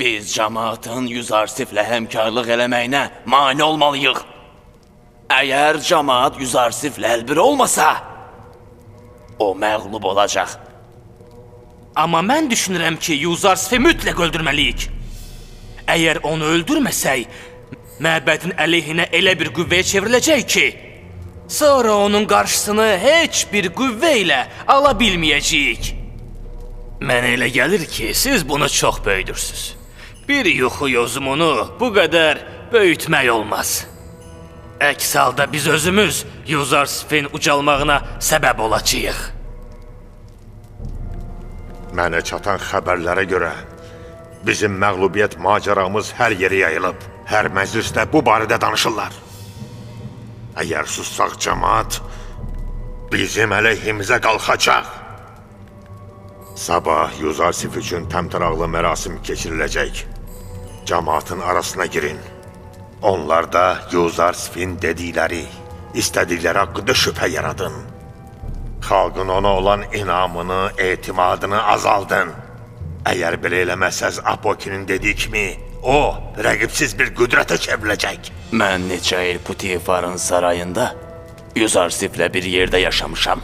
Biz cəmaatın Yüzarsiflə həmkarlıq eləməyinə mane olmalıyıq. Əgər cəmaat Yüzarsiflə əlbir olmasa, o məğlub olacaq. Amma mən düşünürəm ki, Yüzarsifi mütləq öldürməliyik. Əgər onu öldürməsək, məbədin əleyhinə elə bir qüvvəyə çevriləcək ki, sonra onun qarşısını heç bir qüvvə ilə ala bilməyəcəyik. Mənə elə gəlir ki, siz bunu çox böyüdürsünüz. Bir yuxu yozumunu bu qədər böyütmək olmaz. Əks halda biz özümüz Yüzarsifin ucalmağına səbəb olacağıq. Mənə çatan xəbərlərə görə bizim məğlubiyyət macəramız hər yerə yayılıb. Hər məclisdə bu barədə danışırlar. Əgər sussaq cəmaat bizim əleyhimizə qalxacaq. Sabah Yüzarsif üçün təmtəraqlı mərasim keçiriləcək. Cəmaatın arasına girin. Onlar da Yüzarsifin dedikləri, istədikləri haqqında şübhə yaradın. Xalqın ona olan inamını, etimadını azaldın. Əgər belə eləməsəz Apokinin dediyi kimi, o, rəqibsiz bir qüdrətə çevriləcək. Mən neçə il Putifarın sarayında Yüzarsiflə bir yerdə yaşamışam.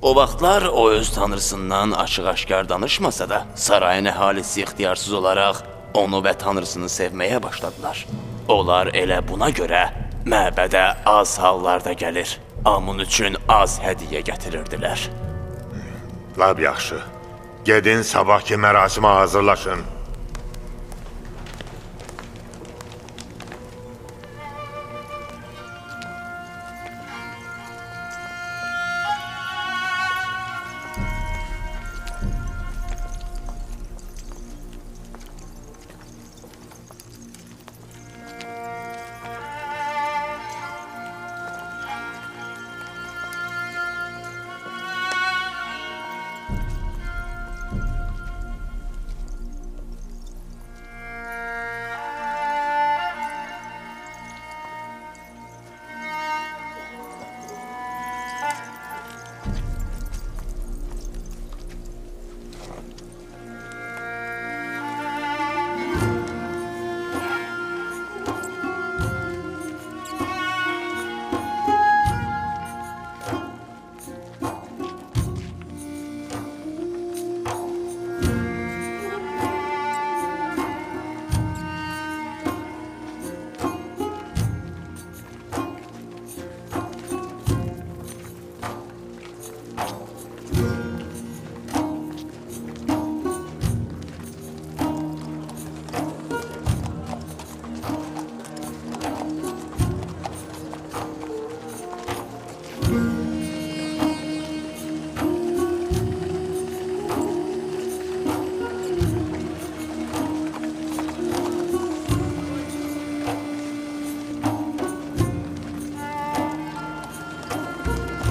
O vaxtlar o öz tanrısından açıq-aşkar danışmasa da, sarayın əhalisi ixtiyarsız olaraq onu və tanrısını sevməyə başladılar. Onlar elə buna görə məbədə az hallarda gəlir. Amun üçün az hədiyyə gətirirdilər. Lab yaxşı. Gedin sabahki mərasimə hazırlaşın.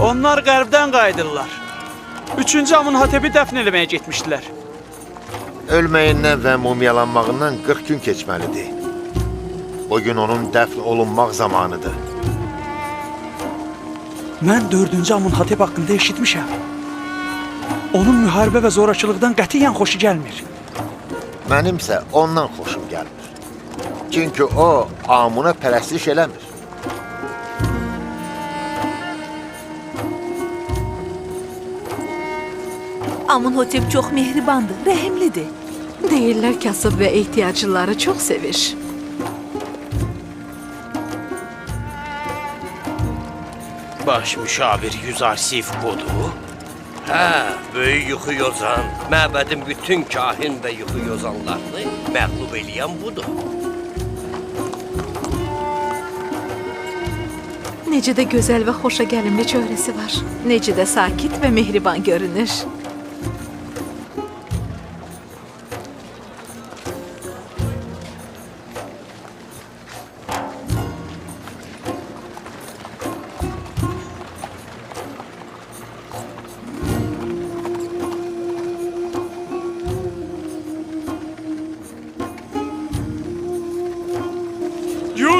Onlar qərbdən qayıdırlar. 3-cü Amunhatepi dəfn eləməyə getmişdilər. Ölməyindən və mumyalanmağından 40 gün keçməlidir. Bugün onun dəfn olunmaq zamanıdır. Mən 4-cü Amunhatep haqqında eşitmişəm. Onun müharibə və zorakılıqdan qətiyyən xoşu gəlmir. Mənimsə ondan xoşum gəlmir. Çünki o, Amuna pərəstiş eləmir. Amunhotep çox mehribandır, rəhimlidir. Deyirlər kasıb və ehtiyaclıları çox sevir. Baş müşavir Yüzarsif budur. Hə, böyük yuxu yozan, məbədin bütün kahin və yuxu yozanlarını məğlub eləyən budur. Necə də gözəl və xoşa gəlimli çöhrəsi var. Necə də sakit və mehriban görünür.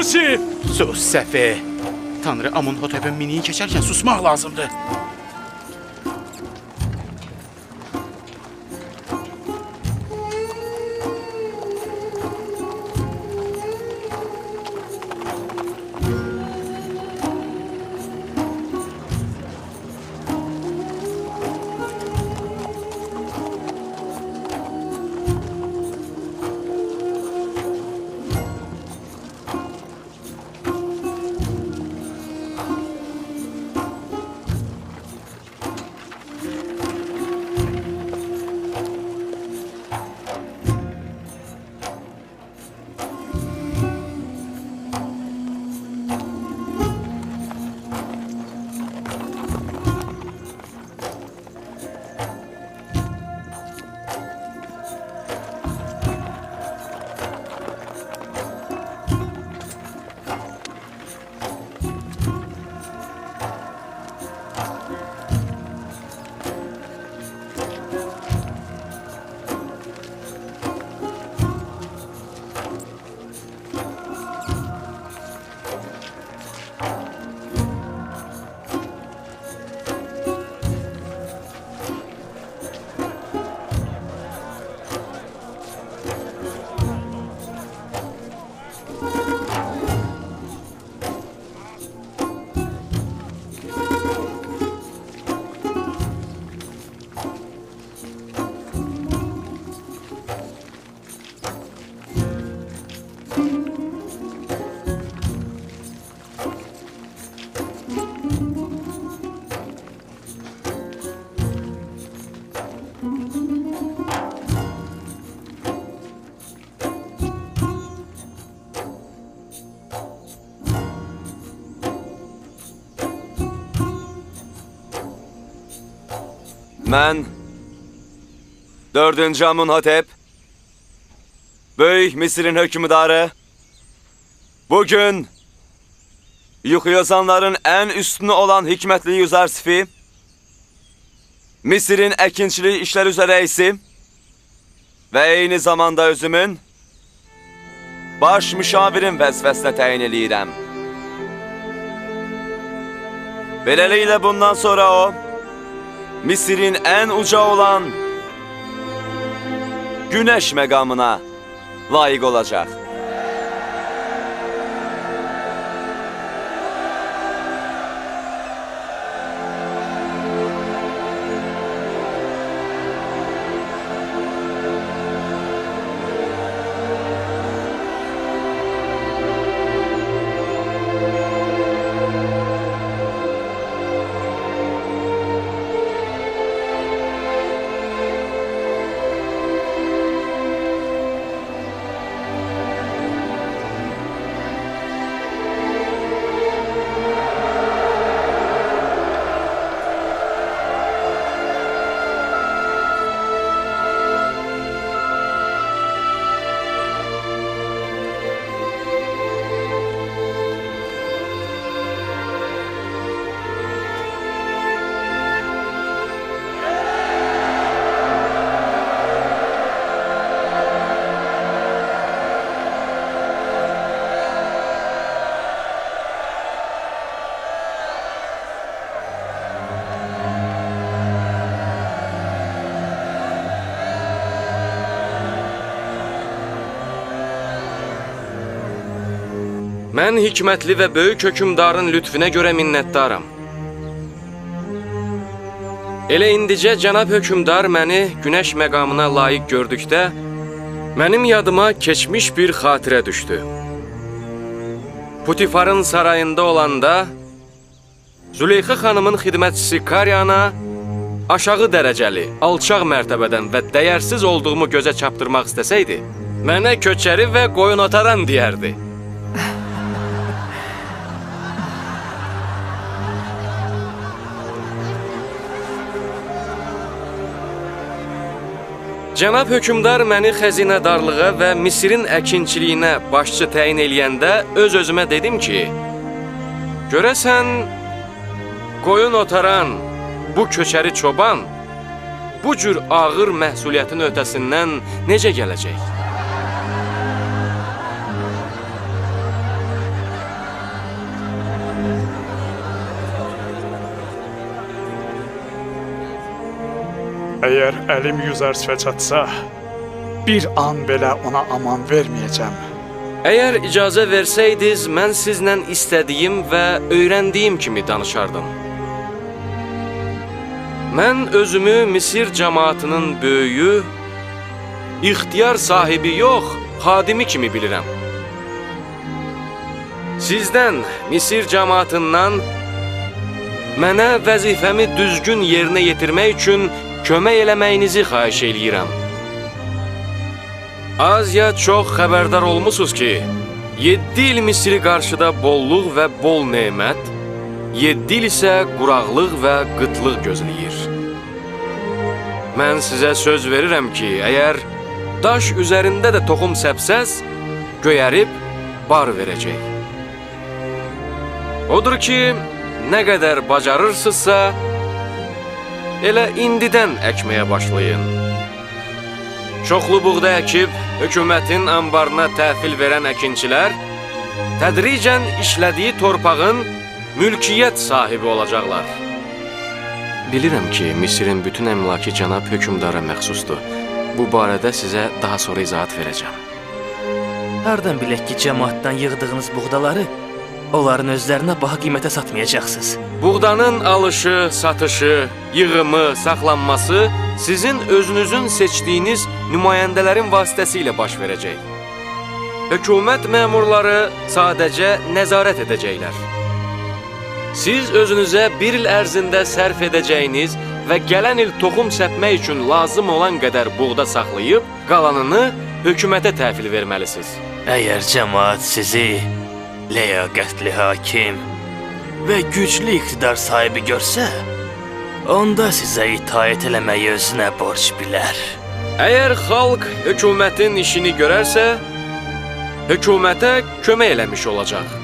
Yusif! Sus Səfi. Tanrı Amunhotep'in miniyi keçərkən susmaq lazımdır. Mən 4-cü Amunhotep, Böyük Misirin hökümdarı, bugün yuxuyozanların ən üstünü olan hikmətli Yuzarsif'i, Misirin əkinçilik işlər üzrə rəisi və eyni zamanda özümün baş müşavirin vəzifəsinə təyin eləyirəm. Beləliklə bundan sonra o, Misirin ən uca olan Günəş məqamına layiq olacaq. Mən hikmətli və böyük hökümdarın lütfüne görə minnətdaram. Elə indicə cənab hökümdar məni Günəş məqamına layiq gördükdə, mənim yadıma keçmiş bir xatirə düşdü. Putifarın sarayında olanda, Züleyxa xanımın xidmətçisi Karyana aşağı dərəcəli, alçaq mərtəbədən və dəyərsiz olduğumu gözə çapdırmaq istəsəydi, mənə köçəri və qoyun otaran deyərdi. Cənab hökümdar məni xəzinədarlığa və Misirin əkinçiliyinə başçı təyin eləyəndə öz-özümə dedim ki, görəsən, qoyun otaran bu köçəri çoban bu cür ağır məhsuliyyətin ötəsindən necə gələcək? Əgər əlim Yuzarsifə çatsa, bir an belə ona aman verməyəcəm. Əgər icazə versəydiniz, mən sizlə istədiyim və öyrəndiyim kimi danışardım. Mən özümü Misir cəmaatının böyüyü, ixtiyar sahibi yox, xadimi kimi bilirəm. Sizdən, Misir cəmaatından mənə vəzifəmi düzgün yerinə yetirmək üçün kömək eləməyinizi xahiş eləyirəm. Az ya çox xəbərdar olmusunuz ki, 7 il Misiri qarşıda bolluq və bol nemət, 7 il isə quraqlıq və qıtlıq gözləyir. Mən sizə söz verirəm ki, əgər daş üzərində də toxum səpsəz, göyərib bar verəcək. Odur ki, nə qədər bacarırsınızsa, elə indidən əkməyə başlayın. Çoxlu buğda əkib, hökumətin anbarına təhvil verən əkinçilər tədricən işlədiyi torpağın mülkiyyət sahibi olacaqlar. Bilirəm ki, Misirin bütün əmlakı cənab hökümdara məxsusdur. Bu barədə sizə daha sonra izahat verəcəm. Hardan bilək ki, cəmaatdan yığdığınız buğdaları onların özlərinə baha qiymətə satmayacaqsınız? Buğdanın alışı, satışı, yığımı, saxlanması sizin özünüzün seçdiyiniz nümayəndələrin vasitəsilə baş verəcək. Hökumət məmurları sadəcə nəzarət edəcəklər. Siz özünüzə bir il ərzində sərf edəcəyiniz və gələn il toxum səpmək üçün lazım olan qədər buğda saxlayıb, qalanını hökumətə təhvil verməlisiniz. Əgər cəmaat sizi ləyaqətli hakim və güclü iqtidar sahibi görsə, onda sizə itaət eləməyi özünə borc bilər. Əgər xalq hökumətin işini görərsə, hökumətə kömək eləmiş olacaq.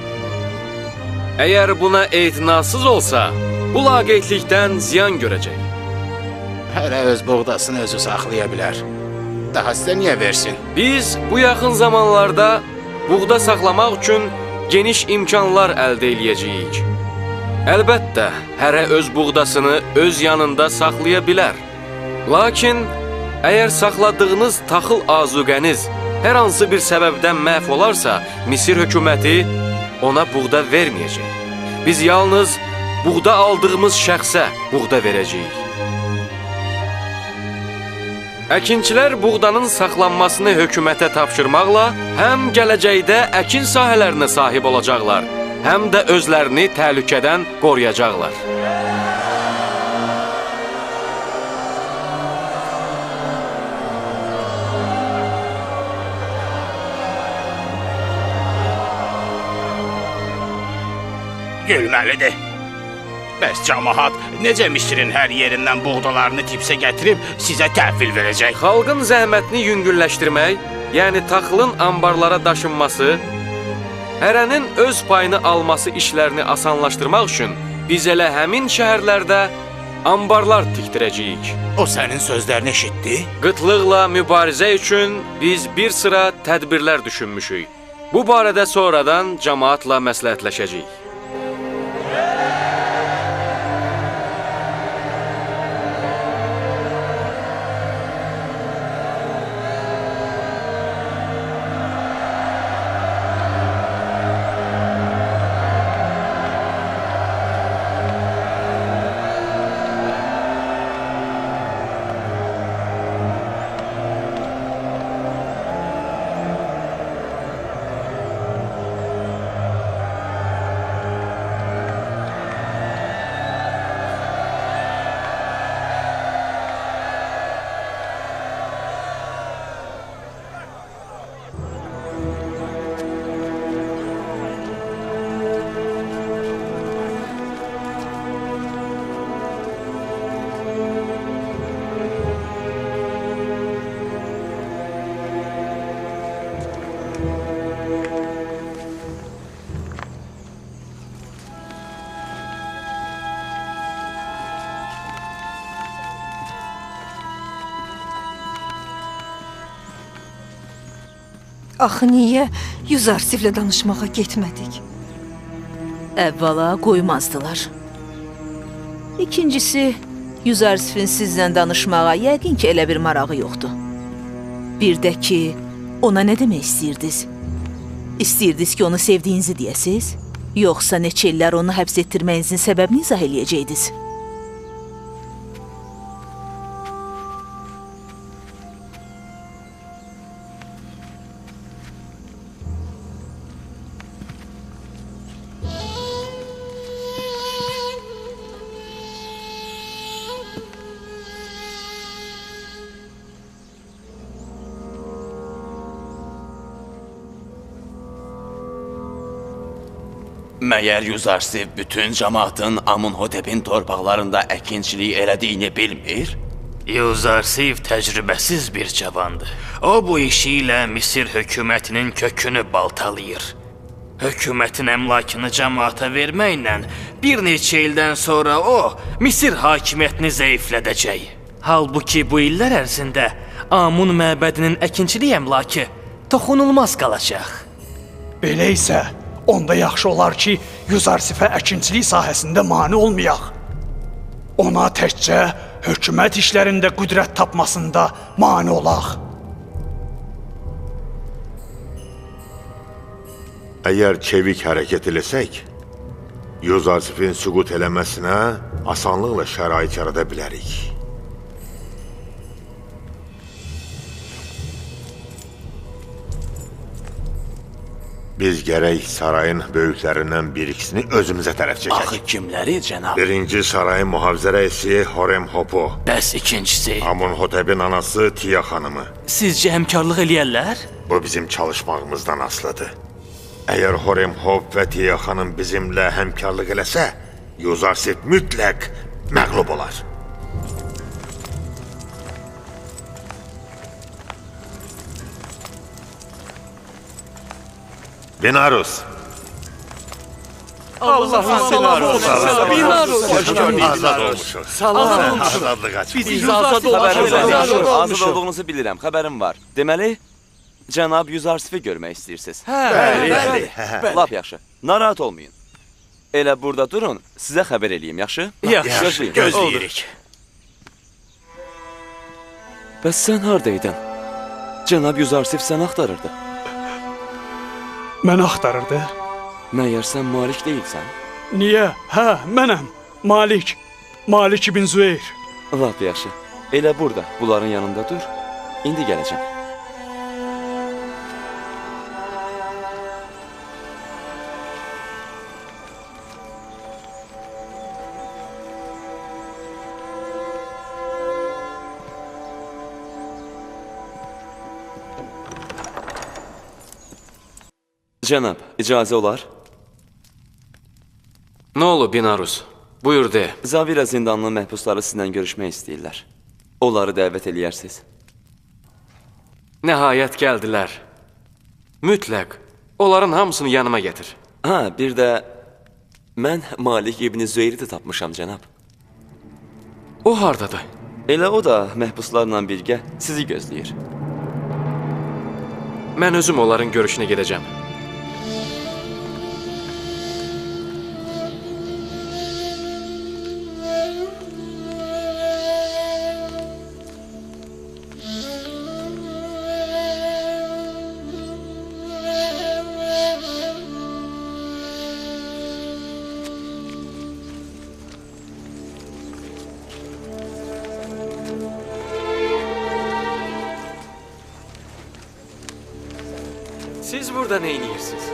Əgər buna etinasız olsa, bu laqeydlikdən ziyan görəcək. Hələ öz buğdasını özü saxlaya bilər. Daha sizə niyə versin? Biz bu yaxın zamanlarda buğda saxlamaq üçün geniş imkanlar əldə eləyəcəyik. Əlbəttə, hərə öz buğdasını öz yanında saxlaya bilər. Lakin, əgər saxladığınız taxıl azuqəniz hər hansı bir səbəbdən məhv olarsa, Misir hökuməti ona buğda verməyəcək. Biz yalnız buğda aldığımız şəxsə buğda verəcəyik. Əkinçilər buğdanın saxlanmasını hökumətə tapşırmaqla həm gələcəkdə əkin sahələrinə sahib olacaqlar, həm də özlərini təhlükədən qoruyacaqlar. Gülməlidir. Bəs cəmaət necə Misirin hər yerindən buğdalarını tipsə gətirib sizə təhvil verəcək? Xalqın zəhmətini yüngülləşdirmək, yəni taxılın anbarlara daşınması, hərənin öz payını alması işlərini asanlaşdırmaq üçün biz elə həmin şəhərlərdə anbarlar tikdirəcəyik. O sənin sözlərini eşitdi? Qıtlıqla mübarizə üçün biz bir sıra tədbirlər düşünmüşük. Bu barədə sonradan cəmaatla məsləhətləşəcəyik. Axı niyə Yüzarsiflə danışmağa getmədik? Əvvəla qoymazdılar. İkincisi, Yüzarsifin sizlə danışmağa yəqin ki, elə bir marağı yoxdur. Bir də ki, ona nə demək istəyirdiniz? İstəyirdiniz ki, onu sevdiyinizi deyəsiz? Yoxsa neçə illər onu həbs etdirməyinizin səbəbini izah eləyəcəydiniz? Məyər Yüzarsif bütün cəmaatın Amunhotepin torpaqlarında əkinçilik elədiyini bilmir? Yüzarsif təcrübəsiz bir cavandır. O bu işi ilə Misir hökumətinin kökünü baltalayır. Hökumətin əmlakını cəmaata verməklə bir neçə ildən sonra o Misir hakimiyyətini zəiflədəcək. Halbuki bu illər ərzində Amun məbədinin əkinçilik əmlakı toxunulmaz qalacaq. Belə isə onda yaxşı olar ki, Yüzarsifə əkinçilik sahəsində mane olmayaq. Ona təkcə hökumət işlərində qüdrət tapmasında mane olaq. Əgər çevik hərəkət eləsək, Yüzarsifin süqut eləməsinə asanlıqla şərait yarada bilərik. Biz gərək sarayın böyüklərindən bir ikisini özümüzə tərəf çəkək. Axı kimləri, cənab? Birinci sarayın mühafizə rəisi Horemhopu. Bəs ikincisi? Amunhotepin anası Tiya xanımı. Sizcə həmkarlıq eləyərlər? Bu bizim çalışmağımızdan asılıdır. Əgər Horemhop və Tiya xanım bizimlə həmkarlıq eləsə, Yüzarsif mütləq məğlub olar. Binarus. Allah'ın selamı olsun. Azad olmuşuz. Azadlığa çıxdıq. Biz azad Azad olduğunuzu bilirəm, xəbərim var. Deməli, cənab Yuzarsif'i görmək istəyirsiniz. Bəli. Lap yaxşı. Narahat olmayın. Elə burada durun, sizə xəbər eləyim, yaxşı? Yaxşı, Gözləyirik. Bəs sən hardaydın? Cənab Yuzarsif səni axtarırdı. Məni axtarırdı. Məyər sən Malik deyilsən? Niyə? Hə, mənəm. Malik. Malik ibn Züeyr. Lap yaxşı. Elə burada, bunların yanında dur. İndi gələcəm. Cənab, icazə olar? Nə olub Binarus? Buyur de. Zavira zindanının məhbusları sizlə görüşmək istəyirlər. Onları dəvət eləyərsiniz. Nəhayət gəldilər. Mütləq. Onların hamısını yanıma gətir. Ha, bir də mən Malik ibn Züeyri də tapmışam, cənab. O hardadır? Elə o da məhbuslarla birgə sizi gözləyir. Mən özüm onların görüşünə gedəcəm. Siz burada nə edirsiniz?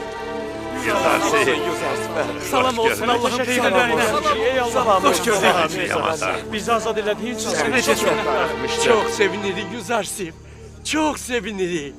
Salam olsun Allah'ın peyğəmbərinə. Ey Allah, Hoş gördük. bizi azad elədiyin üçün sənə Necə çok sevinirik Yuzarsif. Çok sevinirik.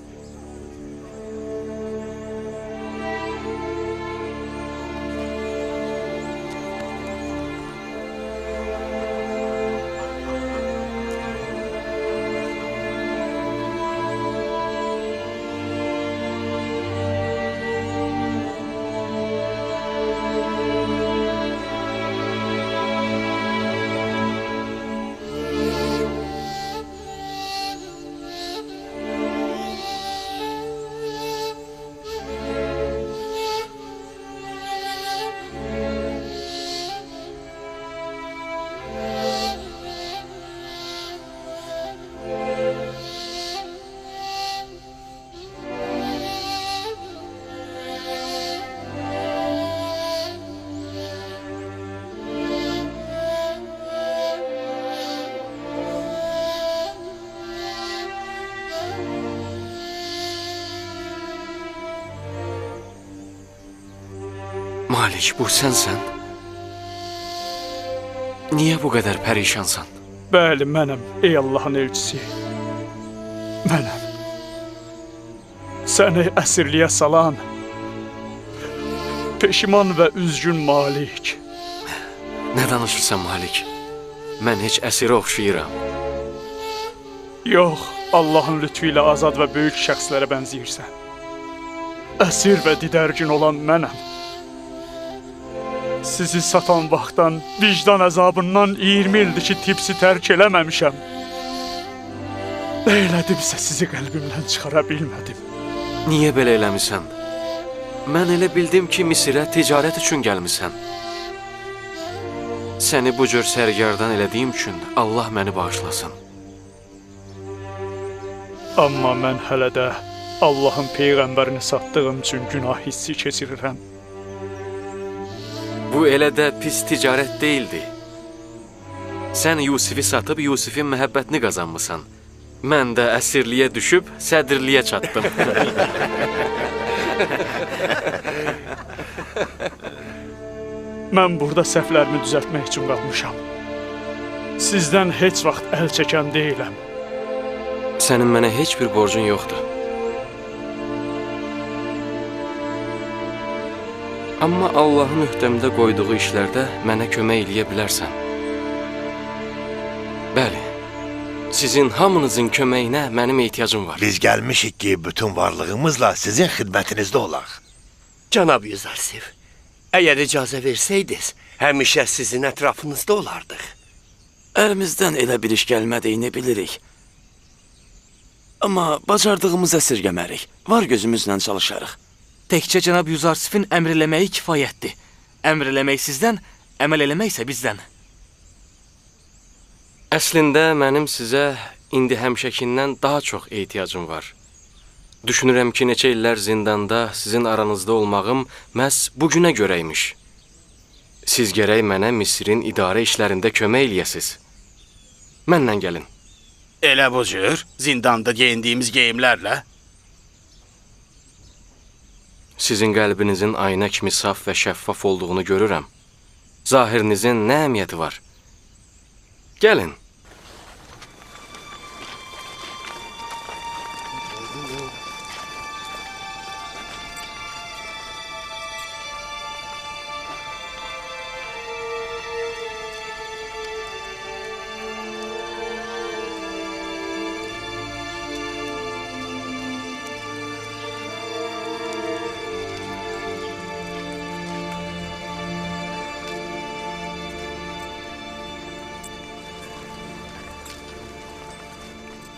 Malik, bu sənsən? Niyə bu qədər pərişansan? Bəli, mənəm, ey Allahın elçisi. Mənəm. Səni əsirliyə salan, peşiman və üzgün Malik. Nə danışırsan Malik? Mən heç əsirə oxşayıram. Yox, Allahın lütfü ilə azad və böyük şəxslərə bənzəyirsən. Əsir və didərgin olan mənəm. Sizi satan vaxtdan, vicdan əzabından 20 ildir ki, tipsi tərk eləməmişəm. Nə elədimsə sizi qəlbimdən çıxara bilmədim. Niyə belə eləmisən? Mən elə bildim ki, Misirə ticarət üçün gəlmisən. Səni bu cür sərgardan elədiyim üçün Allah məni bağışlasın. Amma mən hələ də Allahın peyğəmbərini satdığım üçün günah hissi keçirirəm. Bu elə də pis ticarət deyildi. Sən Yusifi satıb Yusifin məhəbbətini qazanmısan. Mən də əsirliyə düşüb sədirliyə çatdım. Mən burada səhvlərimi düzəltmək üçün qalmışam. Sizdən heç vaxt əl çəkən deyiləm. Sənin mənə heç bir borcun yoxdur. Amma Allahın öhdəmdə qoyduğu işlərdə mənə kömək eləyə bilərsən. Bəli, sizin hamınızın köməyinə mənim ehtiyacım var. Biz gəlmişik ki, bütün varlığımızla sizin xidmətinizdə olaq. Cənab Yüzarsif, əgər icazə versəydiniz, həmişə sizin ətrafınızda olardıq. Əlimizdən elə bir iş gəlmədiyini bilirik. Amma bacardığımız əsirgəmərik. Var gözümüzlə çalışarıq. Təkcə cənab Yüzarsifin əmr eləməyi kifayətdir. Əmr eləmək sizdən, əməl eləmək isə bizdən. Əslində mənim sizə indi həmişəkindən daha çox ehtiyacım var. Düşünürəm ki, neçə illər zindanda sizin aranızda olmağım məhz bugünə görəymiş. Siz gərək mənə Misirin idarə işlərində kömək eləyəsiz. Mənlə gəlin. Elə bu cür, zindanda geyindiyimiz geyimlərlə. Sizin qəlbinizin ayna kimi saf və şəffaf olduğunu görürəm. Zahirinizin nə əhəmiyyəti var? Gəlin.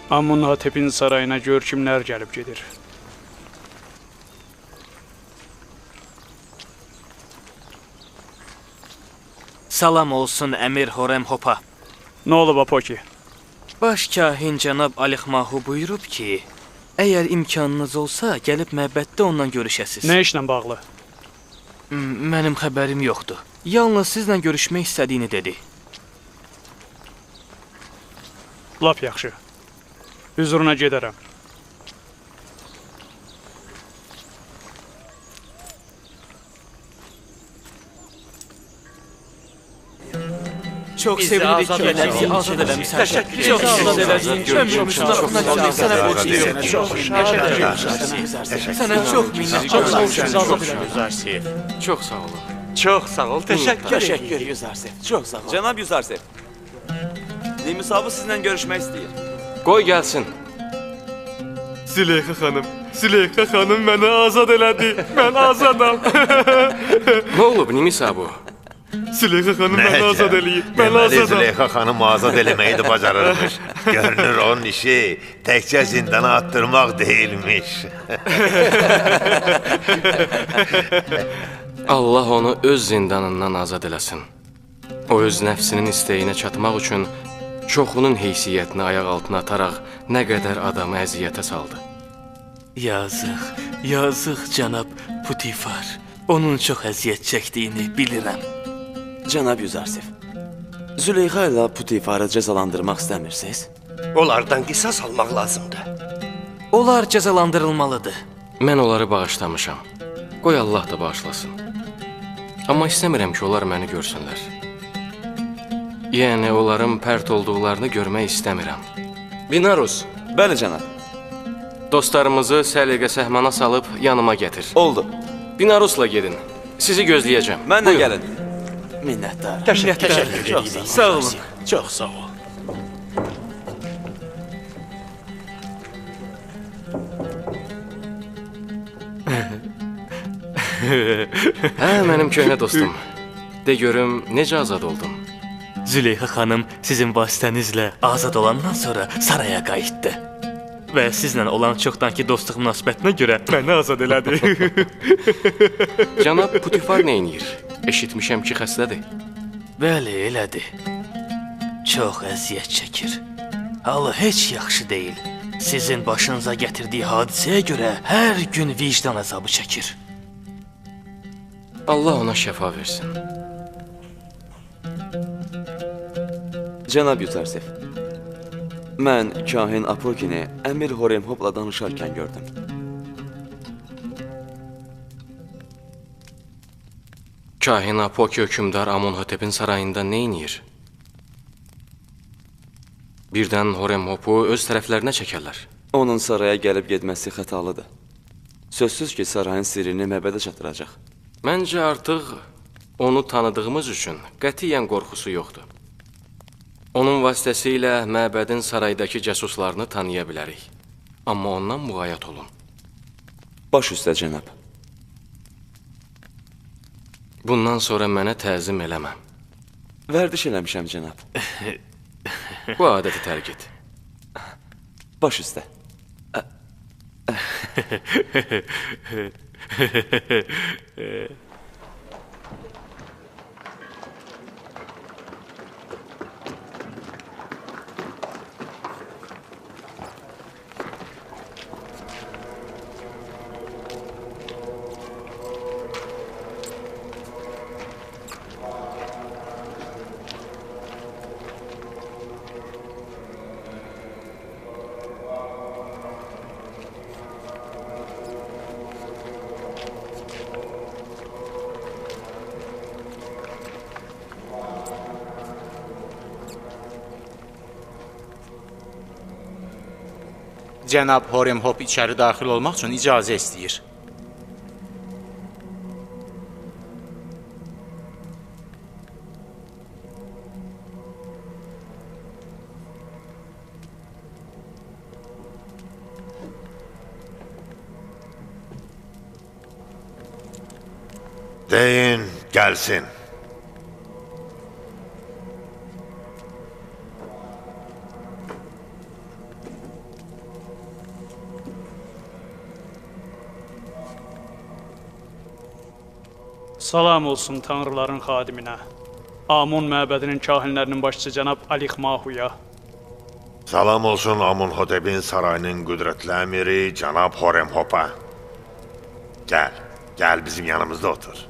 Amunhatepin sarayına gör kimlər gəlib gedir. Salam olsun Əmir Horemhopa. Nə olub Apoki? Baş kahin cənab Alixmahu buyurub ki, əgər imkanınız olsa, gəlib məbəddə ondan görüşəsiz. Nə işlə bağlı? Mənim xəbərim yoxdur. Yalnız sizlə görüşmək istədiyini dedi. Lap yaxşı. Hüzuruna gedərəm. Çox sevinirik ki, bizi azad eləmişsən. Çox azad elədik. Ömrümüzün axına qalmaq sənə borcluyuz. Sənə çox minnətdarıq. Yüzarsif. Çox sağ olun. Çox sağ ol, Təşəkkür Yüzarsif. Çox sağ ol. Cənab Yüzarsif. Limusabı sizlə görüşmək istəyir. Qoy gəlsin. Züleyxa xanım məni azad elədi. Mən azadam. Nə olub, Nimisa bu? Züleyxa xanım məni azad eləyib. Mən Deməli, azadam. Züleyxa xanım azad eləməyi də bacarırmış. Görünür onun işi təkcə zindana attırmaq deyilmiş. Allah onu öz zindanından azad eləsin. O öz nəfsinin istəyinə çatmaq üçün çoxunun heysiyyətini ayaq altına ataraq nə qədər adamı əziyyətə saldı. Yazıq, yazıq cənab Putifar. Onun çox əziyyət çəkdiyini bilirəm. Cənab Yüzarsif, Züleyxa ilə Putifarı cəzalandırmaq istəmirsiniz? Onlardan qisas almaq lazımdır. Onlar cəzalandırılmalıdır. Mən onları bağışlamışam. Qoy Allah da bağışlasın. Amma istəmirəm ki, onlar məni görsünlər. Yəni, onların pərt olduqlarını görmək istəmirəm. Binarus, Bəli, cənab. dostlarımızı səliqə səhmana salıb yanıma gətir. Oldu. Binarusla gedin. Sizi gözləyəcəm. Mənlə Buyurun. gəlin. Minnətdar. Təşəkkür Çox edirik. Sağ olun. Çox sağ ol. Hə, mənim köhnə dostum. De görüm, necə azad oldun? Züleyxa xanım sizin vasitənizlə azad olandan sonra saraya qayıtdı. Və sizlə olan çoxdankı dostluq münasibətinə görə məni azad elədi. Cənab Putifar neyniyir? Eşitmişəm ki, xəstədir. Bəli, elədir. Çox əziyyət çəkir. Halı heç yaxşı deyil. Sizin başınıza gətirdiyi hadisəyə görə hər gün vicdan əzabı çəkir. Allah ona şəfa versin. Cənab Yüzarsif, mən kahin Apokini Əmir Horemhopla danışarkən gördüm. Kahin Apoki hökümdar Amonhotepin sarayında neyniyir? Birdən Horemhopu öz tərəflərinə çəkərlər. Onun saraya gəlib getməsi xətalıdır. Sözsüz ki, sarayın sirrini məbədə çatdıracaq. Məncə artıq onu tanıdığımız üçün qətiyyən qorxusu yoxdur. Onun vasitəsilə məbədin saraydakı cəsuslarını tanıya bilərik. Amma ondan müğayət olun. Baş üstə, cənab. Bundan sonra mənə təzim eləmə. Vərdiş eləmişəm, cənab. Bu adəti tərk et. Baş üstə. Cənab Horemhop içəri daxil olmaq üçün icazə istəyir. Deyin, gəlsin. Salam olsun tanrıların xadiminə. Amun məbədinin kahinlərinin başçısı cənab Alixmahuya. Salam olsun Amunhotepin sarayının qüdrətli əmiri cənab Horemhopa. Gəl bizim yanımızda otur.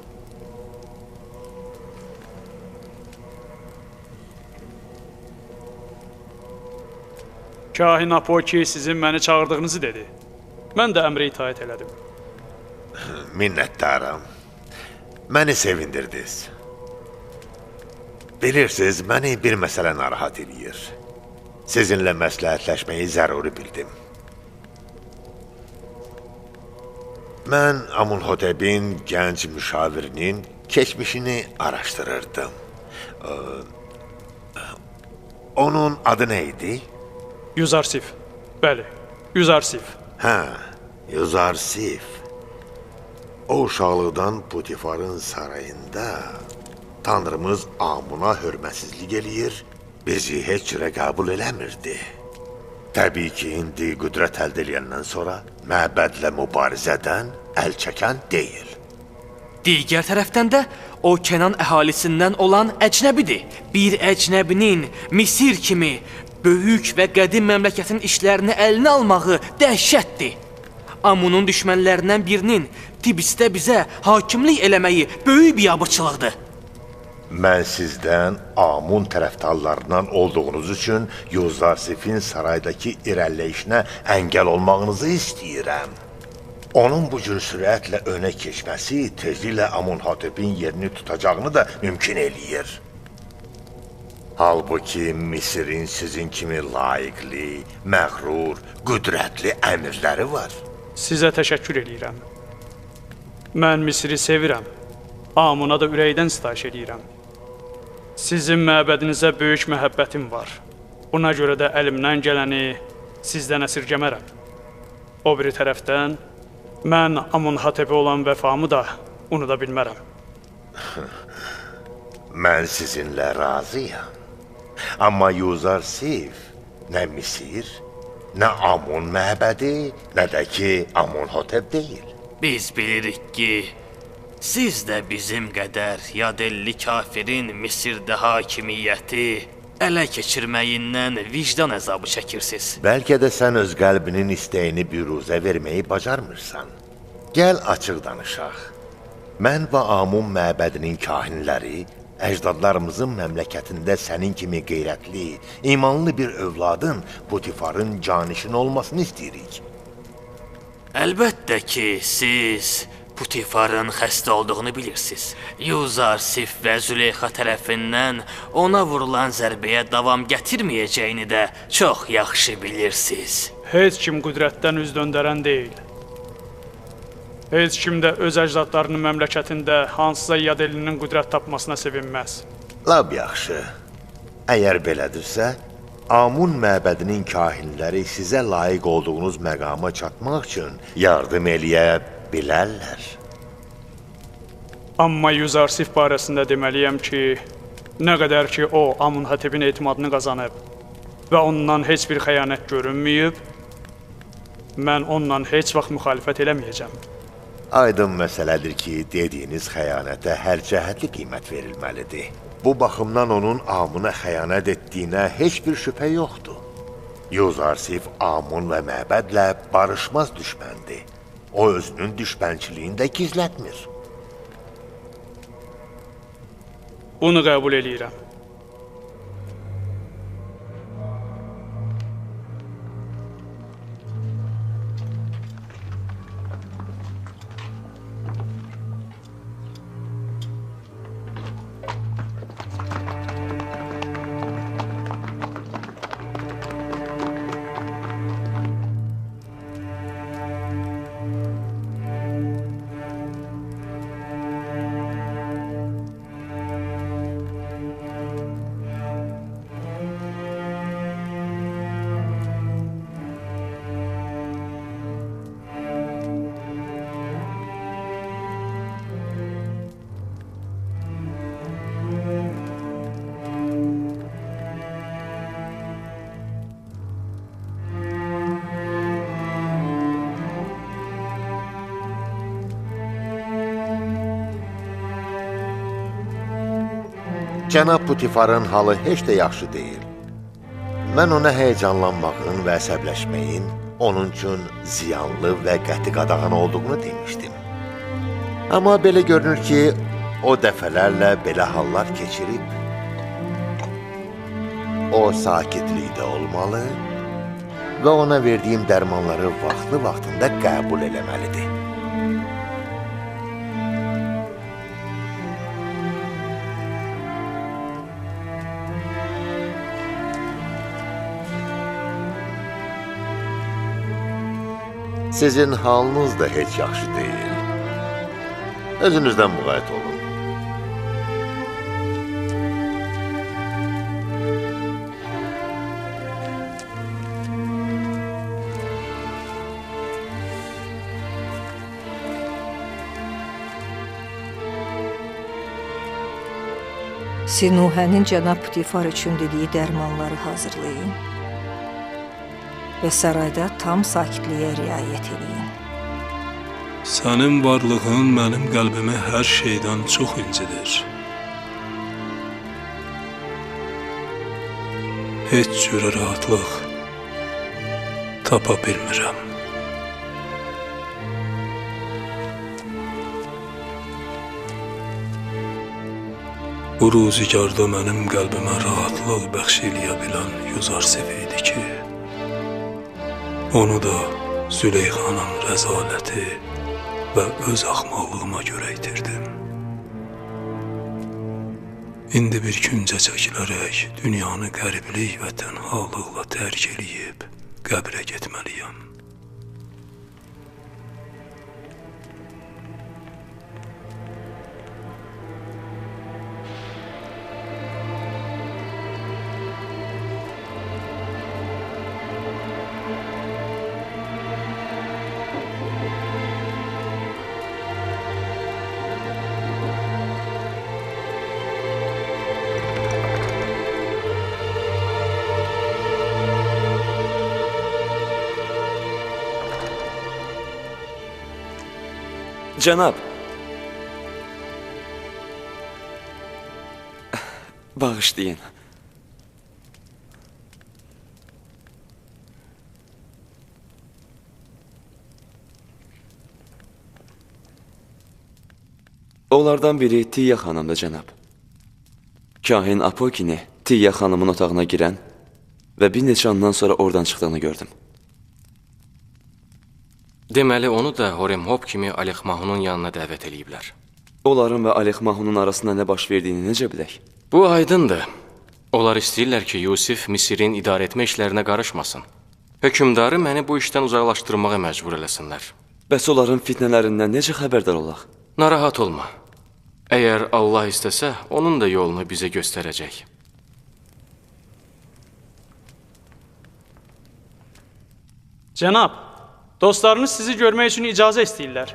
Kahin Apoki sizin məni çağırdığınızı dedi. Mən də əmrə itaət elədim. Minnətdaram. Məni sevindirdiniz. Bilirsiniz, məni bir məsələ narahat edir. Sizinlə məsləhətləşməyi zəruri bildim. Mən Amunhotepin gənc müşavirinin keçmişini araşdırırdım. Onun adı nə idi? Yuzarsif. Bəli, Yuzarsif. Yuzarsif. O uşaqlıqdan Putifarın sarayında Tanrımız Amuna hörmətsizlik eləyir, bizi heç cürə qəbul eləmirdi. Təbii ki, indi qüdrət əldə eləyəndən sonra məbədlə mübarizədən əl çəkən deyil. Digər tərəfdən də o Kənan əhalisindən olan əcnəbidir. Bir əcnəbinin Misir kimi böyük və qədim məmləkətin işlərini əlinə almağı dəhşətdir. Amunun düşmənlərindən birinin Tibisdə bizə hakimlik eləməyi böyük biabırçılıqdır. Mən sizdən Amun tərəfdarlarından olduğunuz üçün Yuzarsifin saraydakı irəliləyişinə əngəl olmağınızı istəyirəm. Onun bu cür sürətlə önə keçməsi tezliklə Amunhotepin yerini tutacağını da mümkün eləyir. Halbuki Misirin sizin kimi layiqli, məğrur, qüdrətli əmirləri var. Sizə təşəkkür edirəm. Mən Misiri sevirəm. Amuna da ürəkdən sitayiş edirəm. Sizin məbədinizə böyük məhəbbətim var. Buna görə də əlimdən gələni sizdən əsirgəmərəm. O biri tərəfdən, mən Amunhotepə olan vəfamı da unuda bilmərəm. Mən sizinlə razıyam. Amma Yuzarsif nə Misir, nə Amun məbədi, nə də ki Amunhotep deyil. Biz bilirik ki, siz də bizim qədər yadelli kafirin Misirdə hakimiyyəti ələ keçirməyindən vicdan əzabı çəkirsiniz. Bəlkə də sən öz qəlbinin istəyini büruzə verməyi bacarmırsan. Gəl açıq danışaq. Mən və Amun məbədinin kahinləri əcdadlarımızın məmləkətində sənin kimi qeyrətli, imanlı bir övladın Putifarın canişin olmasını istəyirik. Əlbəttə ki, siz Putifarın xəstə olduğunu bilirsiniz. Yuzarsif və Züleyxa tərəfindən ona vurulan zərbəyə davam gətirməyəcəyini də çox yaxşı bilirsiniz. Heç kim qüdrətdən üz döndərən deyil. Heç kim də öz əcdadlarının məmləkətində hansısa yadelinin qüdrət tapmasına sevinməz. Lab yaxşı. Əgər belədirsə, Amun məbədinin kahinləri sizə layiq olduğunuz məqama çatmaq üçün yardım eləyə bilərlər. Amma Yuzarsif barəsində deməliyəm ki, nə qədər ki o Amunhatepin etimadını qazanıb və ondan heç bir xəyanət görünməyib, mən ondan heç vaxt müxalifət eləməyəcəm. Aydın məsələdir ki, dediyiniz xəyanətə hər cəhətli qiymət verilməlidir. Bu baxımdan onun Amuna xəyanət etdiyinə heç bir şübhə yoxdur. Yuzarsif Amun və məbədlə barışmaz düşməndir. O özünün düşmənçiliyini də gizlətmir. Bunu qəbul eləyirəm. Cənab Putifarın halı heç də yaxşı deyil. Mən ona həyəcanlanmağın və əsəbləşməyin onun üçün ziyanlı və qəti qadağan olduğunu demişdim. Amma belə görünür ki, o dəfələrlə belə hallar keçirib. O sakitlikdə olmalı və ona verdiyim dərmanları vaxtında qəbul eləməlidir. Sizin halınız da heç yaxşı deyil. Özünüzdən müğayət olun. Sinuhənin cənab Putifar üçün dediyi dərmanları hazırlayın və sarayda tam sakitliyə riayət edin. Sənin varlığın mənim qəlbimi hər şeydən çox incidir. Heç cürə rahatlıq tapa bilmirəm. Bu ruzigarda mənim qəlbimə rahatlıq bəxş eləyə bilən Yuzarsif idi ki, onu da Züleyxanın rəzaləti və öz axmaqlığıma görə itirdim. İndi bir küncə çəkilərək dünyanı qəriblik və tənhalıqla tərk eləyib qəbrə getməliyəm. Cənab, bağışlayın. Onlardan biri Tiya xanımdır, cənab. Kahin Apokini Tiya xanımın otağına girən və bir neçə andan sonra oradan çıxdığını gördüm. Deməli, onu da Horemhop kimi Alexmahunun yanına dəvət eləyiblər. Onların və Alexmahunun arasında nə baş verdiyini necə bilək? Bu aydındır. Onlar istəyirlər ki, Yusif Misirin idarə etmə işlərinə qarışmasın. Hökümdarı məni bu işdən uzaqlaşdırmağa məcbur eləsinlər. Bəs onların fitnələrindən necə xəbərdar olaq? Narahat olma. Əgər Allah istəsə, onun da yolunu bizə göstərəcək. Cənab, dostlarınız sizi görmək üçün icazə istəyirlər.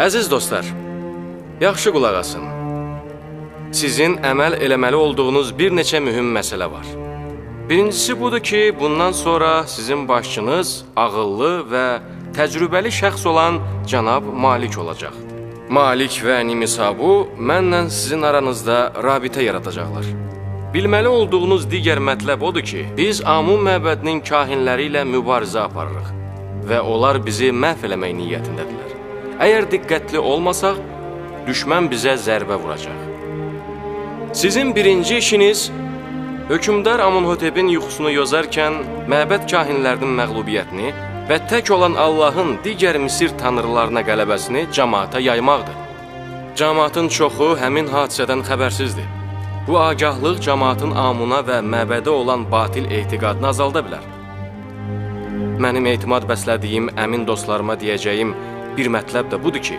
Əziz dostlar, yaxşı qulaq asın. Sizin əməl eləməli olduğunuz bir neçə mühüm məsələ var. Birincisi budur ki, bundan sonra sizin başçınız ağıllı və təcrübəli şəxs olan cənab Malik olacaq. Malik və Nimisabu mənlə sizin aranızda rabitə yaradacaqlar. Bilməli olduğunuz digər mətləb odur ki, biz Amun məbədinin kahinləri ilə mübarizə aparırıq və onlar bizi məhv eləmək niyyətindədirlər. Əgər diqqətli olmasaq, düşmən bizə zərbə vuracaq. Sizin birinci işiniz, hökümdar Amunhotepin yuxusunu yozarkən məbəd kahinlərinin məğlubiyyətini və tək olan Allahın digər Misir tanrılarına qələbəsini cəmaata yaymaqdır. Cəmaatın çoxu həmin hadisədən xəbərsizdir. Bu agahlıq cəmaatın Amuna və məbədə olan batil etiqadını azalda bilər. Mənim etimad bəslədiyim əmin dostlarıma deyəcəyim bir mətləb də budur ki,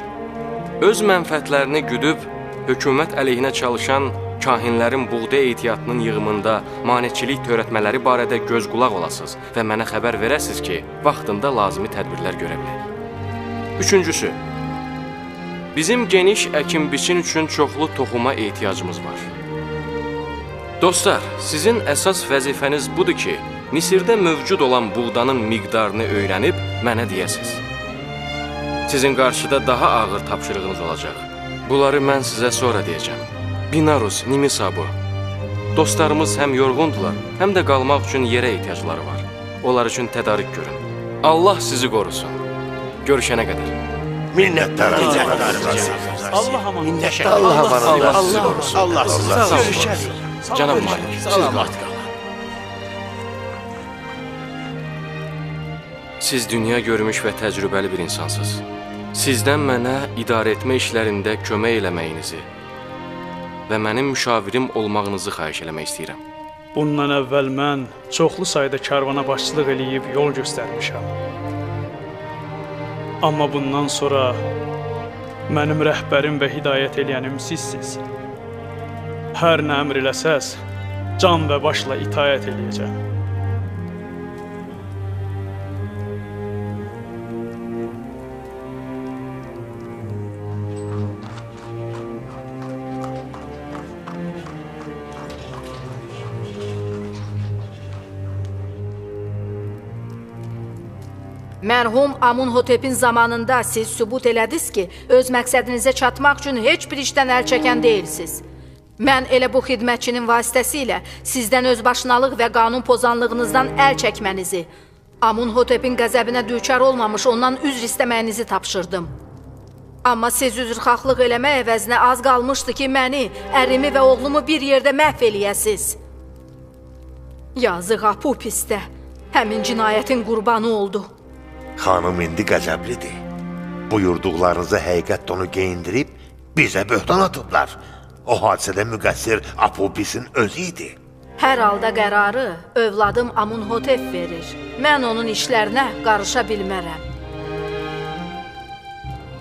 öz mənfəətlərini güdüb, hökumət əleyhinə çalışan kahinlərin buğda ehtiyatının yığımında maneçilik törətmələri barədə göz qulaq olasınız və mənə xəbər verəsiniz ki, vaxtında lazımi tədbirlər görə bilək. Üçüncüsü, bizim geniş əkin-biçin üçün çoxlu toxuma ehtiyacımız var. Dostlar, sizin əsas vəzifəniz budur ki, Misirdə mövcud olan buğdanın miqdarını öyrənib mənə deyəsiniz. Sizin qarşıda daha ağır tapşırığınız olacaq. Bunları mən sizə sonra deyəcəm. Binarus, Nimisabu, dostlarımız həm yorğundular, həm də qalmaq üçün yerə ehtiyacları var. Onlar üçün tədarük görün. Allah sizi qorusun. Görüşənə qədər. Minnətdarım. Allah aman. Allah sizi qorusun. Allah sizi qorusun. Cənab Malik, Salamat qalın. siz dünya görmüş və təcrübəli bir insansınız. Sizdən mənə idarə etmə işlərində kömək eləməyinizi və mənim müşavirim olmağınızı xahiş eləmək istəyirəm. Bundan əvvəl mən çoxlu sayda karvana başçılıq eləyib yol göstərmişəm. Amma bundan sonra mənim rəhbərim və hidayət eləyənim sizsiz. Hər nə əmr eləsəz, can və başla itaət eləyəcəm. Mərhum Amunhotepin zamanında siz sübut elədiniz ki, öz məqsədinizə çatmaq üçün heç bir işdən əl çəkən deyilsiniz. Mən elə bu xidmətçinin vasitəsilə sizdən özbaşınalıq və qanun pozanlığınızdan əl çəkmənizi, Amunhotepin qəzəbinə düçar olmamış ondan üzr istəməyinizi tapşırdım. Amma siz üzrxahlıq eləmək əvəzinə az qalmışdı ki, məni, ərimi və oğlumu bir yerdə məhv eləyəsiz. Yazıq Apupis də həmin cinayətin qurbanı oldu. Xanım indi qəzəblidir. Buyurduqlarınızı həqiqət onu geyindirib bizə böhtan atıblar. O hadisədə müqəssir Apupisin özü idi. Hər halda qərarı övladım Amunhotep verir. Mən onun işlərinə qarışa bilmərəm.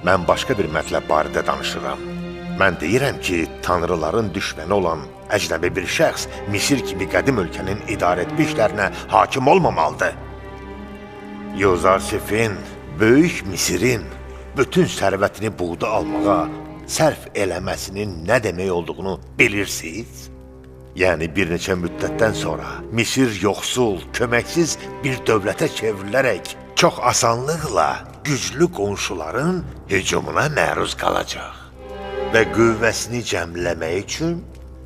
Mən başqa bir mətləb barədə danışıram. Mən deyirəm ki, tanrıların düşməni olan əcnəbi bir şəxs Misir kimi qədim ölkənin idarə etmə işlərinə hakim olmamalıdır. Yuzarsifin, Böyük Misirin bütün sərvətini buğda almağa sərf eləməsinin nə demək olduğunu bilirsiniz? Yəni bir neçə müddətdən sonra Misir yoxsul, köməksiz bir dövlətə çevrilərək çox asanlıqla güclü qonşuların hücumuna məruz qalacaq və qüvvəsini cəmləmək üçün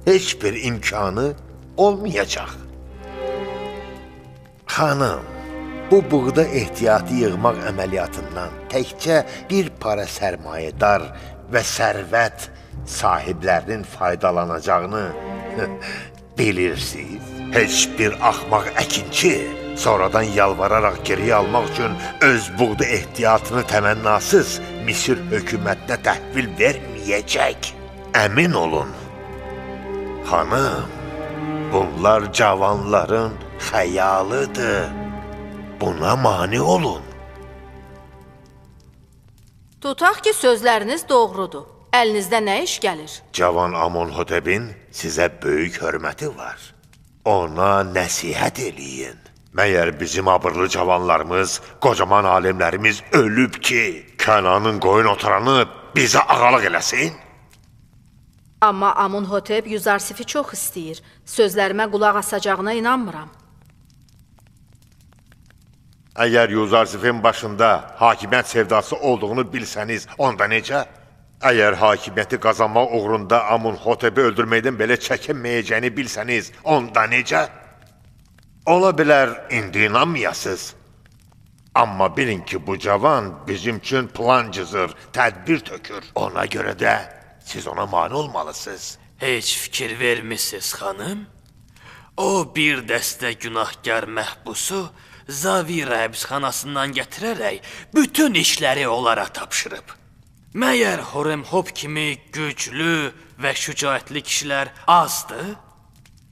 heç bir imkanı olmayacaq. Xanım, bu buğda ehtiyatı yığmaq əməliyyatından təkcə bir para sərmayedar və sərvət sahiblərinin faydalanacağını bilirsiniz. Heç bir axmaq əkinçi sonradan yalvararaq geriyə almaq üçün öz buğda ehtiyatını təmənnasız Misir hökumətinə təhvil verməyəcək. Əmin olun. Xanım, bunlar cavanların xəyalıdır. Buna mane olun. Tutaq ki, sözləriniz doğrudur. Əlinizdə nə iş gəlir? Cavan Amunhotepin sizə böyük hörməti var. Ona nəsihət eləyin. Məyər bizim abırlı cavanlarımız, qocaman alimlərimiz ölüb ki, Kənanın qoyun otaranı bizə ağalıq eləsin? Amma Amunhotep Yuzarsif'i çox istəyir. Sözlərimə qulaq asacağına inanmıram. Əgər Yuzarsifin başında hakimiyyət sevdası olduğunu bilsəniz, onda necə? Əgər hakimiyyəti qazanmaq uğrunda Amunhotepi öldürməkdən belə çəkinməyəcəyini bilsəniz, onda necə? Ola bilər, indi inanmayasınız. Amma bilin ki, bu cavan bizim üçün plan cızır, tədbir tökür. Ona görə də siz ona mane olmalısınız. Heç fikir vermisiniz, xanım? O bir dəstə günahkar məhbusu Zavira həbsxanasından gətirərək bütün işləri onlara tapşırıb. Məyər Horemhop kimi güclü və şücaətli kişilər azdır?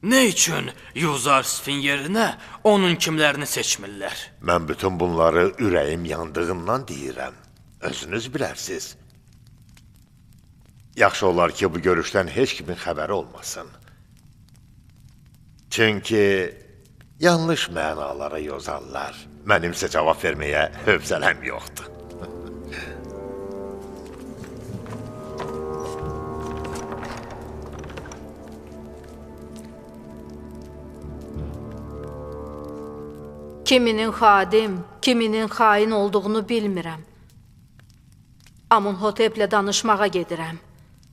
Nə üçün Yuzarsifin yerinə onun kimlərini seçmirlər? Mən bütün bunları ürəyim yandığından deyirəm. Özünüz bilərsiniz. Yaxşı olar ki, bu görüşdən heç kimin xəbəri olmasın. Çünki yanlış mənalara yozarlar. Mənim isə cavab verməyə hövsələm yoxdur. Kiminin xadim, kiminin xain olduğunu bilmirəm. Amunhoteplə danışmağa gedirəm.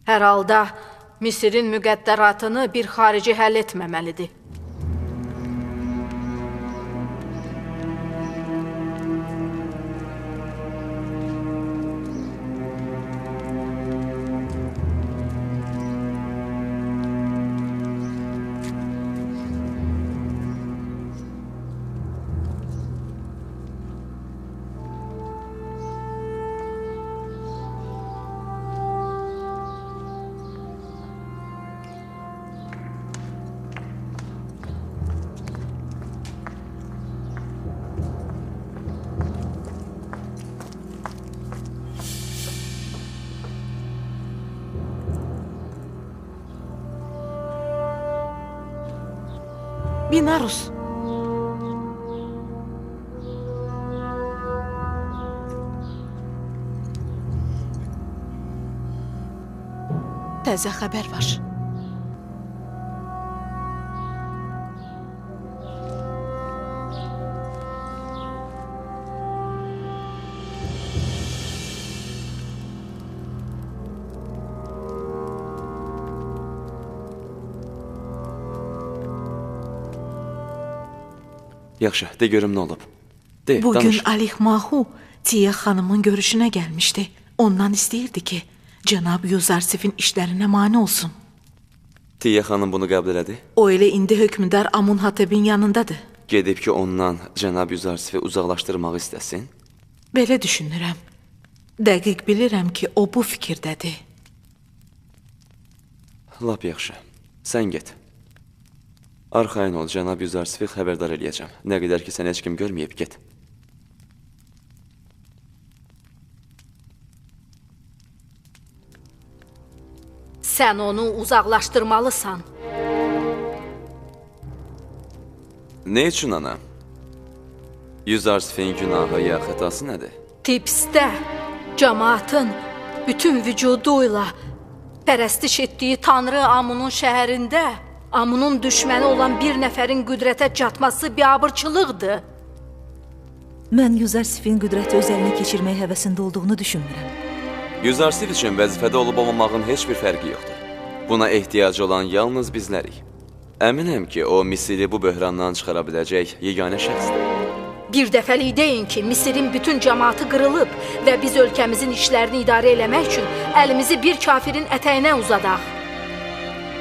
Hər halda Misirin müqəddəratını bir xarici həll etməməlidir. Binarus. Təzə xəbər var. Yaxşı, de görüm nə olub. De, Bugün danış. Alih Mahu Tiyə xanımın görüşünə gəlmişdi. Ondan istəyirdi ki, cənab Yuzarsifin işlərinə mane olsun. Tiyə xanım bunu qəbul elədi. O elə indi hökmdar Amunhotepin yanındadır. Gedib ki, ondan cənab Yuzarsifi uzaqlaşdırmağı istəsin. Belə düşünürəm. Dəqiq bilirəm ki, o bu fikirdədir. Lap yaxşı. Sən get. Arxayın ol, cənab Yuzarsifi xəbərdar eləyəcəm. Nə qədər ki, sən heç kim görməyib, get. Sən onu uzaqlaşdırmalısan. Nə üçün ana? Yuzarsifin günahı ya xətası nədir? Tipsdə cəmaatın bütün vücuduyla pərəstiş etdiyi Tanrı Amunun şəhərində Amunun düşməni olan bir nəfərin qüdrətə çatması biabırçılıqdır. Mən Yuzarsifin qüdrəti öz əlinə keçirmək həvəsində olduğunu düşünmürəm. Yuzarsif üçün vəzifədə olub-olmamağın heç bir fərqi yoxdur. Buna ehtiyacı olan yalnız bizlərik. Əminəm ki, o Misiri bu böhrandan çıxara biləcək yeganə şəxsdir. Bir dəfəlik deyin ki, Misirin bütün cəmaatı qırılıb və biz ölkəmizin işlərini idarə eləmək üçün əlimizi bir kafirin ətəyinə uzadaq.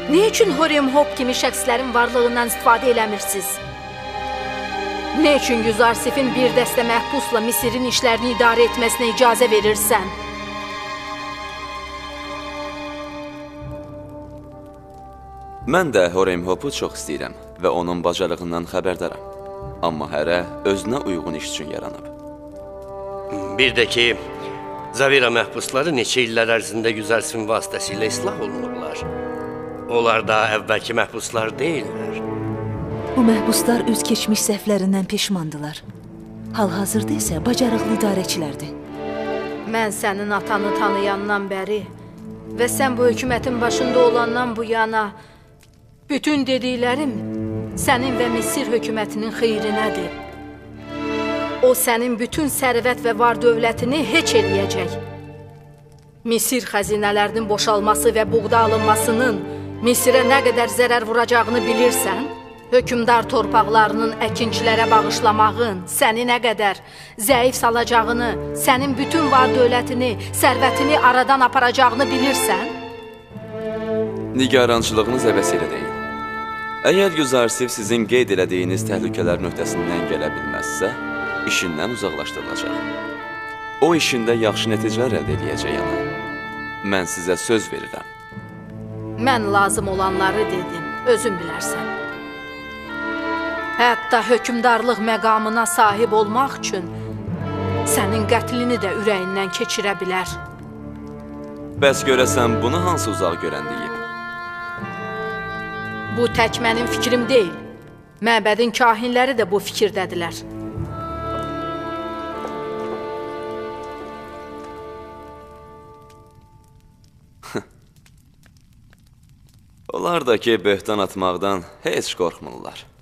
Nə üçün Horemhop kimi şəxslərin varlığından istifadə eləmirsiniz? Nə üçün Yuzarsifin bir dəstə məhbusla Misirin işlərini idarə etməsinə icazə verirsən? Mən də Horemhopu çox istəyirəm və onun bacarığından xəbərdaram. Amma hərə özünə uyğun iş üçün yaranıb. Bir də ki, Zavira məhbusları neçə illər ərzində Yuzarsifin vasitəsilə islah olunurlar. Onlar da əvvəlki məhbuslar deyillər. Bu məhbuslar öz keçmiş səhvlərindən peşmandılar. Hal-hazırda isə bacarıqlı idarəçilərdir. Mən sənin atanı tanıyandan bəri və sən bu hökumətin başında olandan bu yana bütün dediklərim sənin və Misir hökumətinin xeyrinədir. O sənin bütün sərvət və var dövlətini heç eləyəcək. Misir xəzinələrinin boşalması və buğda alınmasının Misirə nə qədər zərər vuracağını bilirsən? Hökümdar torpaqlarının əkinçilərə bağışlamağın səni nə qədər zəif salacağını, sənin bütün var dövlətini, sərvətini aradan aparacağını bilirsən? Nigarançılığınız əvəsilə deyil. Əgər Yuzarsif sizin qeyd elədiyiniz təhlükələrin öhdəsindən gələ bilməzsə, işindən uzaqlaşdırılacaq. O işində yaxşı nəticələr əldə edəcəyəm. Mən sizə söz verirəm. Mən lazım olanları dedim, özün bilərsən. Hətta hökümdarlıq məqamına sahib olmaq üçün sənin qətlini də ürəyindən keçirə bilər. Bəs görəsən bunu hansı uzaq görən deyib? Bu tək mənim fikrim deyil. Məbədin kahinləri də bu fikirdədilər. Onlar da ki, böhtan atmaqdan heç qorxmurlar.